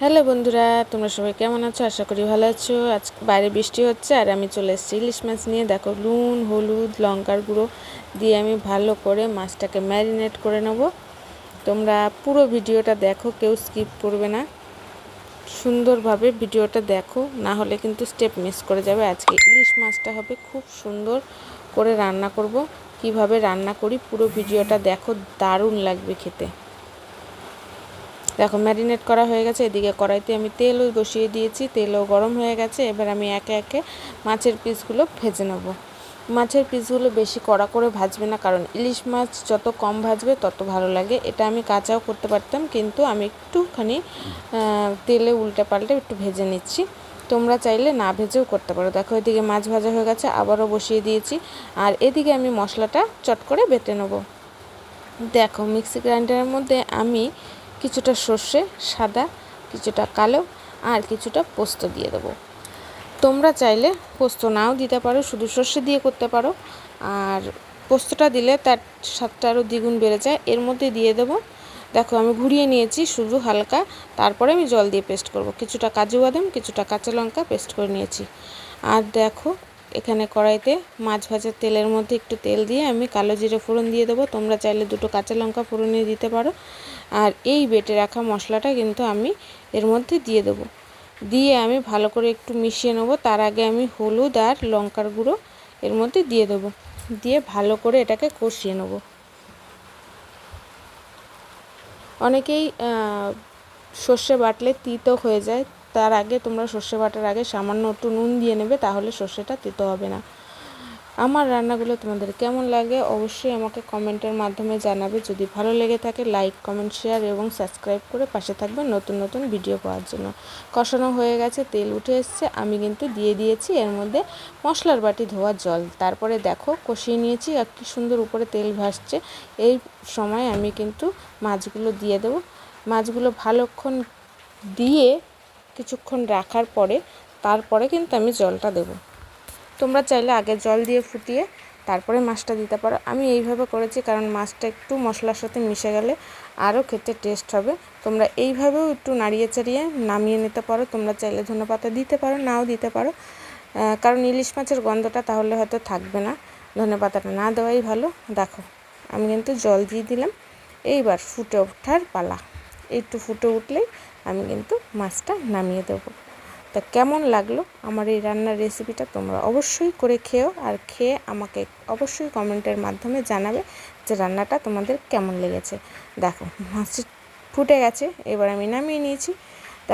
Hello বন্ধুরা, তোমরা সবাই কেমন আছো? আশা করি ভালো আছো। আজ বাইরে বৃষ্টি হচ্ছে আর আমি চলে এসেছি ইলিশ মাছ নিয়ে। দেখো, নুন, হলুদ, লঙ্কার গুঁড়ো দিয়ে আমি ভালো করে মাছটাকে ম্যারিনেট করে নেব। তোমরা পুরো ভিডিওটা দেখো, কেউ স্কিপ করবে না। সুন্দরভাবে ভিডিওটা দেখো, না হলে কিন্তু স্টেপ মিস করে যাবে। আজকে ইলিশ মাছটা হবে খুব সুন্দর করে রান্না করব। কিভাবে রান্না করি পুরো ভিডিওটা দেখো, দারুণ লাগবে খেতে। দেখো, ম্যারিনেট করা হয়ে গেছে। এদিকে কড়াইতে আমি তেলও বসিয়ে দিয়েছি, তেলও গরম হয়ে গেছে। এবার আমি একে একে মাছের পিসগুলো ভেজে নেব। মাছের পিসগুলো বেশি কড়া করে ভাজবে না, কারণ ইলিশ মাছ যত কম ভাজবে তত ভালো লাগে। এটা আমি কাঁচাও করতে পারতাম, কিন্তু আমি একটুখানি তেলে উল্টে পাল্টে একটু ভেজে নিচ্ছি। তোমরা চাইলে না ভেজেও করতে পারো। দেখো, এদিকে মাছ ভাজা হয়ে গেছে, আবারও বসিয়ে দিয়েছি। আর এদিকে আমি মশলাটা চট করে বেটে নেব। দেখো, মিক্সি গ্রাইন্ডারের মধ্যে আমি কিছুটা সর্ষে সাদা, কিছুটা কালো আর কিছুটা পোস্ত দিয়ে দেবো। তোমরা চাইলে পোস্ত নাও দিতে পারো, শুধু সর্ষে দিয়ে করতে পারো। আর পোস্তটা দিলে তার স্বাদটা আরও দ্বিগুণ বেড়ে যায়। এর মধ্যে দিয়ে দেবো, দেখো আমি ঘুরিয়ে নিয়েছি শুধু হালকা, তারপরে আমি জল দিয়ে পেস্ট করব। কিছুটা কাজু বাদাম, কিছুটা কাঁচা লঙ্কা পেস্ট করে নিয়েছি। আর দেখো, এখানে কড়াইতে মাছ ভাজার তেলের মধ্যে একটু তেল দিয়ে আমি কালো জিরে ফোড়ন দিয়ে দেবো। তোমরা চাইলে দুটো কাঁচা লঙ্কা ফোড়নে দিতে পারো। আর এই বেটে রাখা মশলাটা কিন্তু আমি এর মধ্যে দিয়ে দেবো। দিয়ে আমি ভালো করে একটু মিশিয়ে নেবো। তার আগে আমি হলুদ আর লঙ্কার গুঁড়ো এর মধ্যে দিয়ে দেবো, দিয়ে ভালো করে এটাকে কষিয়ে নেব। অনেকেই সর্ষে বাটলে তিতো হয়ে যায়। তার আগে তোমরা সর্ষে বাটার আগে সামান্য একটু নুন দিয়ে নেবে, তাহলে সর্ষেটা তিতো হবে না। আমার রান্নাগুলো তোমাদের কেমন লাগে অবশ্যই আমাকে কমেন্টের মাধ্যমে জানাবে। যদি ভালো লেগে থাকে লাইক, কমেন্ট, শেয়ার এবং সাবস্ক্রাইব করে পাশে থাকবেন নতুন নতুন ভিডিও পাওয়ার জন্য। কষানো হয়ে গেছে, তেল উঠে এসছে, আমি কিন্তু দিয়ে দিয়েছি এর মধ্যে মশলার বাটি ধোয়া জল। তারপরে দেখো, কষিয়ে নিয়েছি, আর কি সুন্দর উপরে তেল ভাসছে। এই সময় আমি কিন্তু মাছগুলো দিয়ে দেবো। মাছগুলো ভালোক্ষণ দিয়ে কিছুক্ষণ রাখার পরে তারপরে কিন্তু আমি জলটা দেবো। তোমরা চাইলে আগে জল দিয়ে ফুটিয়ে তারপরে মাছটা দিতে পারো। আমি এইভাবে করেছি, কারণ মাছটা একটু মশলার সাথে মিশে গেলে আরও খেতে টেস্ট হবে। তোমরা এইভাবেও একটু নাড়িয়ে চাড়িয়ে নামিয়ে নিতে পারো। তোমরা চাইলে ধনেপাতা দিতে পারো, নাও দিতে পারো, কারণ ইলিশ মাছের গন্ধটা তাহলে হয়তো থাকবে না। ধনেপাতাটা না দেওয়াই ভালো। দেখো, আমি কিন্তু জল দিয়ে দিলাম। এইবার ফুটে ওঠার পালা। একটু ফুটে উঠলেই আমি কিন্তু মাছটা নামিয়ে দেবো। তা কেমন লাগলো আমার এই রান্নার রেসিপিটা তোমরা অবশ্যই করে খেও, আর খেয়ে আমাকে অবশ্যই কমেন্টের মাধ্যমে জানাবে যে রান্নাটা তোমাদের কেমন লেগেছে। দেখো, মাছ ফুটে গেছে, এবার আমি নামিয়ে নিয়েছি।